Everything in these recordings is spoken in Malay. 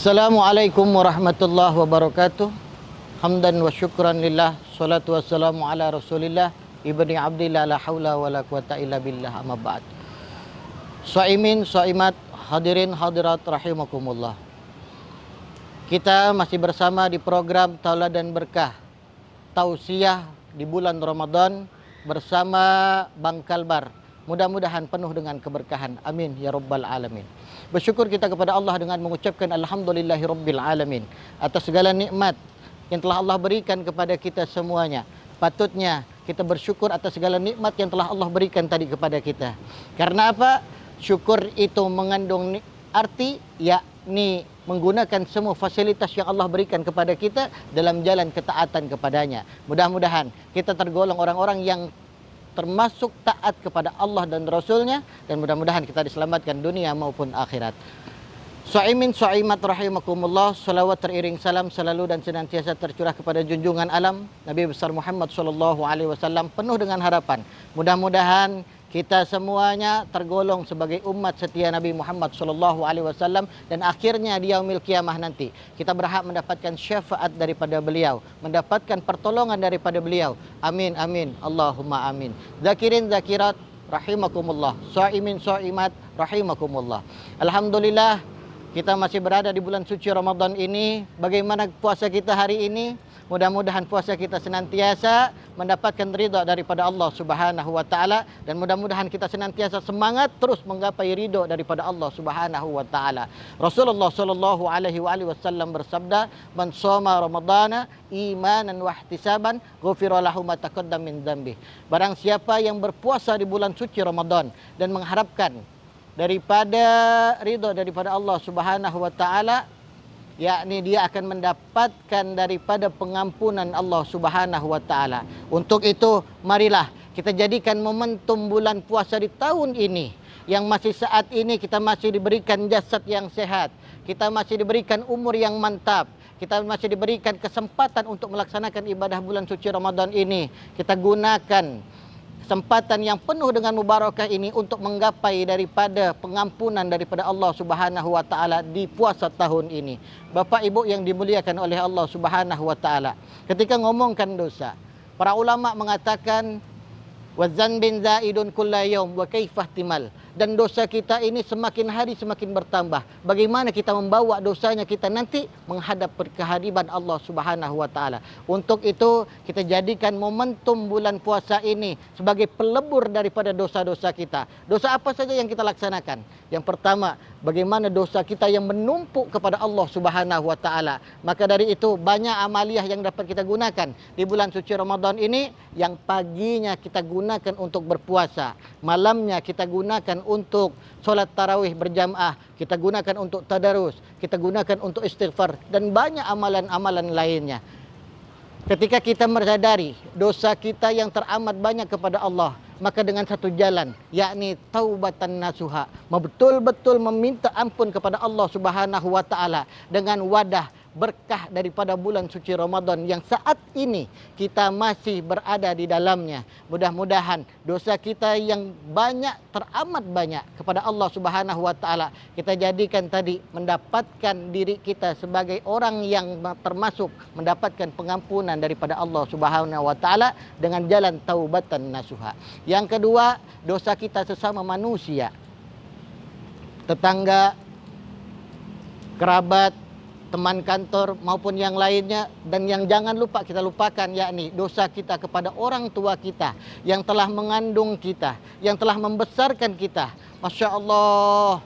Assalamualaikum warahmatullahi wabarakatuh. Hamdan wa syukran lillah. Salatu wassalamu ala rasulillah ibni abdillah la hawla wa la quwata illa billah amma ba'd. Shaimin, shaimat, hadirin hadirat rahimakumullah. Kita masih bersama di program Tauladan Berkah Tausiah di bulan Ramadan bersama Bang Kalbar. Mudah-mudahan penuh dengan keberkahan. Amin ya rabbal alamin. Bersyukur kita kepada Allah dengan mengucapkan alhamdulillahi rabbil alamin atas segala nikmat yang telah Allah berikan kepada kita semuanya. Patutnya kita bersyukur atas segala nikmat yang telah Allah berikan tadi kepada kita. Karena apa? Syukur itu mengandung arti yakni menggunakan semua fasilitas yang Allah berikan kepada kita dalam jalan ketaatan kepadanya. Mudah-mudahan kita tergolong orang-orang yang termasuk taat kepada Allah dan Rasulnya, dan mudah-mudahan kita diselamatkan dunia maupun akhirat. Shaimin, shaimat rahimakumullah. Salawat teriring salam selalu dan senantiasa tercurah kepada junjungan alam Nabi besar Muhammad SAW, penuh dengan harapan mudah-mudahan kita semuanya tergolong sebagai umat setia Nabi Muhammad SAW, dan akhirnya di yaumil kiamah nanti kita berhak mendapatkan syafaat daripada beliau, mendapatkan pertolongan daripada beliau. Amin amin Allahumma amin. Zakirin zakirat rahimakumullah, shaimin shaimat rahimakumullah. Alhamdulillah kita masih berada di bulan suci Ramadan ini. Bagaimana puasa kita hari ini? Mudah-mudahan puasa kita senantiasa mendapatkan ridha daripada Allah Subhanahu wa taala, dan mudah-mudahan kita senantiasa semangat terus menggapai ridha daripada Allah Subhanahu wa taala. Rasulullah sallallahu alaihi wasallam bersabda, "Man shoma ramadhana imanan wa ihtisaban, ghufira lahu ma taqaddama min dzambi." Barang siapa yang berpuasa di bulan suci Ramadan dan mengharapkan daripada ridha daripada Allah Subhanahu wa taala, yakni dia akan mendapatkan daripada pengampunan Allah Subhanahu wa taala. Untuk itu marilah kita jadikan momentum bulan puasa di tahun ini, yang masih saat ini kita masih diberikan jasad yang sehat, kita masih diberikan umur yang mantap, kita masih diberikan kesempatan untuk melaksanakan ibadah bulan suci Ramadan ini. Kita gunakan kesempatan yang penuh dengan mubarakah ini untuk menggapai daripada pengampunan daripada Allah Subhanahu wa taala di puasa tahun ini. Bapak Ibu yang dimuliakan oleh Allah Subhanahu wa taala, ketika ngomongkan dosa, para ulama mengatakan wazanbin zaidun kulla yaum wa kaifah timal, dan dosa kita ini semakin hari semakin bertambah. Bagaimana kita membawa dosanya kita nanti menghadap kehadiran Allah Subhanahu wa taala. Untuk itu kita jadikan momentum bulan puasa ini sebagai pelebur daripada dosa-dosa kita. Dosa apa saja yang kita laksanakan? Yang pertama, bagaimana dosa kita yang menumpuk kepada Allah Subhanahu wa taala. Maka dari itu banyak amaliyah yang dapat kita gunakan di bulan suci Ramadan ini. Yang paginya kita gunakan untuk berpuasa, malamnya kita gunakan untuk solat tarawih berjamaah, kita gunakan untuk tadarus, kita gunakan untuk istighfar, dan banyak amalan-amalan lainnya. Ketika kita menyadari dosa kita yang teramat banyak kepada Allah, maka dengan satu jalan, yakni taubatan nasuha, betul-betul meminta ampun kepada Allah Subhanahu wa taala dengan wadah berkah daripada bulan suci Ramadan yang saat ini kita masih berada di dalamnya. Mudah-mudahan dosa kita yang banyak, teramat banyak kepada Allah Subhanahu wa taala, kita jadikan tadi mendapatkan diri kita sebagai orang yang termasuk mendapatkan pengampunan daripada Allah Subhanahu wa taala dengan jalan taubatan nasuha. Yang kedua, dosa kita sesama manusia, tetangga, kerabat, teman kantor maupun yang lainnya, dan yang jangan lupa kita lupakan, yakni dosa kita kepada orang tua kita yang telah mengandung kita, yang telah membesarkan kita. Masya Allah,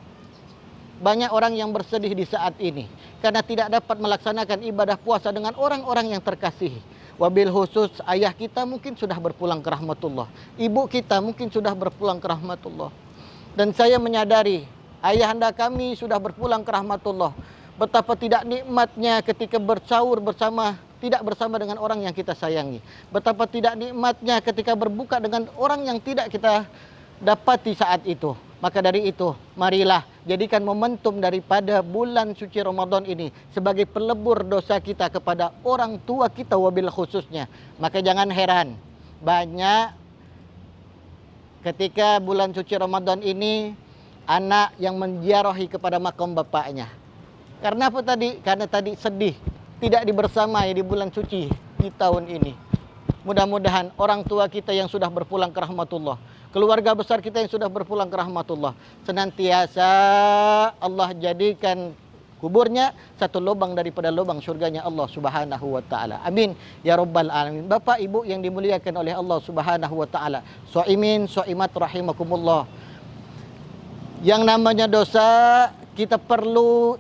banyak orang yang bersedih di saat ini karena tidak dapat melaksanakan ibadah puasa dengan orang-orang yang terkasih. Wabil khusus ayah kita mungkin sudah berpulang ke rahmatullah, ibu kita mungkin sudah berpulang ke rahmatullah, dan saya menyadari ayahanda kami sudah berpulang ke rahmatullah. Betapa tidak nikmatnya ketika bersaur bersama, tidak bersama dengan orang yang kita sayangi. Betapa tidak nikmatnya ketika berbuka dengan orang yang tidak kita dapati saat itu. Maka dari itu, marilah jadikan momentum daripada bulan suci Ramadan ini sebagai pelebur dosa kita kepada orang tua kita wabil khususnya. Maka jangan heran, banyak ketika bulan suci Ramadan ini anak yang menziarahi kepada makam bapaknya. Karena apa tadi? Karena tadi sedih tidak dibersamai di bulan suci di tahun ini. Mudah-mudahan orang tua kita yang sudah berpulang ke rahmatullah, keluarga besar kita yang sudah berpulang ke rahmatullah, senantiasa Allah jadikan kuburnya satu lubang daripada lubang surganya Allah Subhanahu wa taala. Amin ya rabbal alamin. Bapak Ibu yang dimuliakan oleh Allah Subhanahu wa taala, shaimin shaimat rahimakumullah. Yang namanya dosa, kita perlu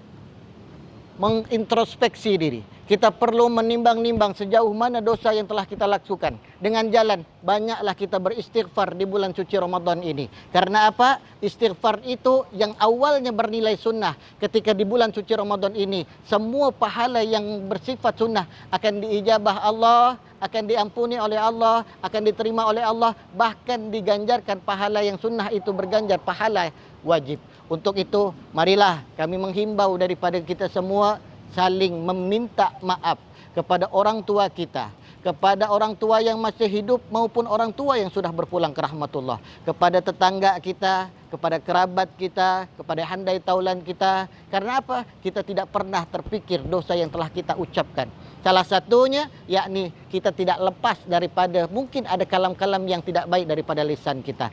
mengintrospeksi diri. Kita perlu menimbang-nimbang sejauh mana dosa yang telah kita lakukan. Dengan jalan, banyaklah kita beristighfar di bulan suci Ramadan ini. Karena apa? Istighfar itu yang awalnya bernilai sunnah. Ketika di bulan suci Ramadan ini, semua pahala yang bersifat sunnah akan diijabah Allah, akan diampuni oleh Allah, akan diterima oleh Allah. Bahkan diganjarkan pahala yang sunnah itu berganjar pahala wajib. Untuk itu, marilah kami menghimbau daripada kita semua saling meminta maaf kepada orang tua kita, kepada orang tua yang masih hidup maupun orang tua yang sudah berpulang ke rahmatullah, kepada tetangga kita, kepada kerabat kita, kepada handai taulan kita. Karena apa? Kita tidak pernah terpikir dosa yang telah kita ucapkan. Salah satunya yakni kita tidak lepas daripada mungkin ada kalam-kalam yang tidak baik daripada lisan kita.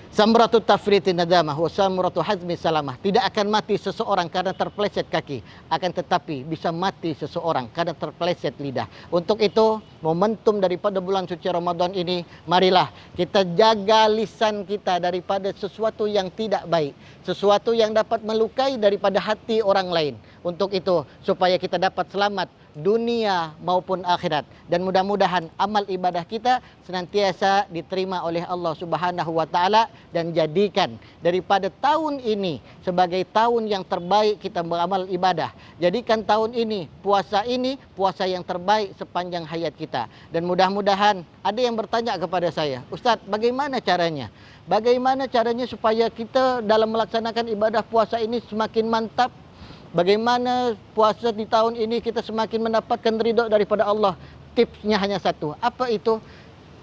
Samratu tafriti nadamah wa samratu hazmi salamah. Tidak akan mati seseorang karena terpeleset kaki, akan tetapi bisa mati seseorang karena terpeleset lidah. Untuk itu, momentum daripada bulan suci Ramadan ini, marilah kita jaga lisan kita daripada sesuatu yang tidak baik, sesuatu yang dapat melukai daripada hati orang lain. Untuk itu, supaya kita dapat selamat dunia maupun akhirat, dan mudah-mudahan amal ibadah kita senantiasa diterima oleh Allah Subhanahu wa taala, dan jadikan daripada tahun ini sebagai tahun yang terbaik kita beramal ibadah. Jadikan tahun ini puasa yang terbaik sepanjang hayat kita. Dan mudah-mudahan ada yang bertanya kepada saya, Ustadz, bagaimana caranya? Bagaimana caranya supaya kita dalam melaksanakan ibadah puasa ini semakin mantap? Bagaimana puasa di tahun ini kita semakin mendapatkan ridho daripada Allah? Tipsnya hanya satu. Apa itu?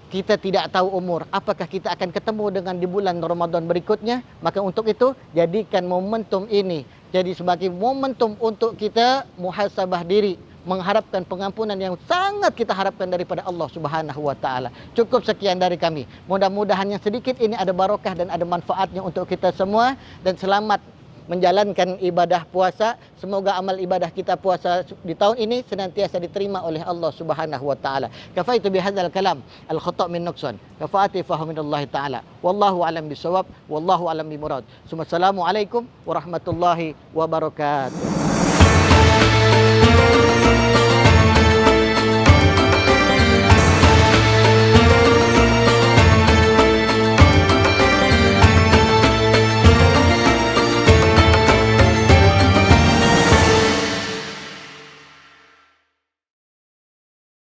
Kita tidak tahu umur. Apakah kita akan ketemu dengan di bulan Ramadan berikutnya? Maka untuk itu, jadikan momentum ini jadi sebagai momentum untuk kita muhasabah diri, mengharapkan pengampunan yang sangat kita harapkan daripada Allah Subhanahu wa taala. Cukup sekian dari kami. Mudah-mudahan yang sedikit ini ada barokah dan ada manfaatnya untuk kita semua, dan selamat menjalankan ibadah puasa. Semoga amal ibadah kita puasa di tahun ini senantiasa diterima oleh Allah Subhanahu wa taala. Kafaitu bihadzal kalam, al khata' min nuqsan, kafaati fahaminallahi taala. Wallahu alam bisawab, wallahu alam bimurad. Assalamualaikum warahmatullahi wabarakatuh.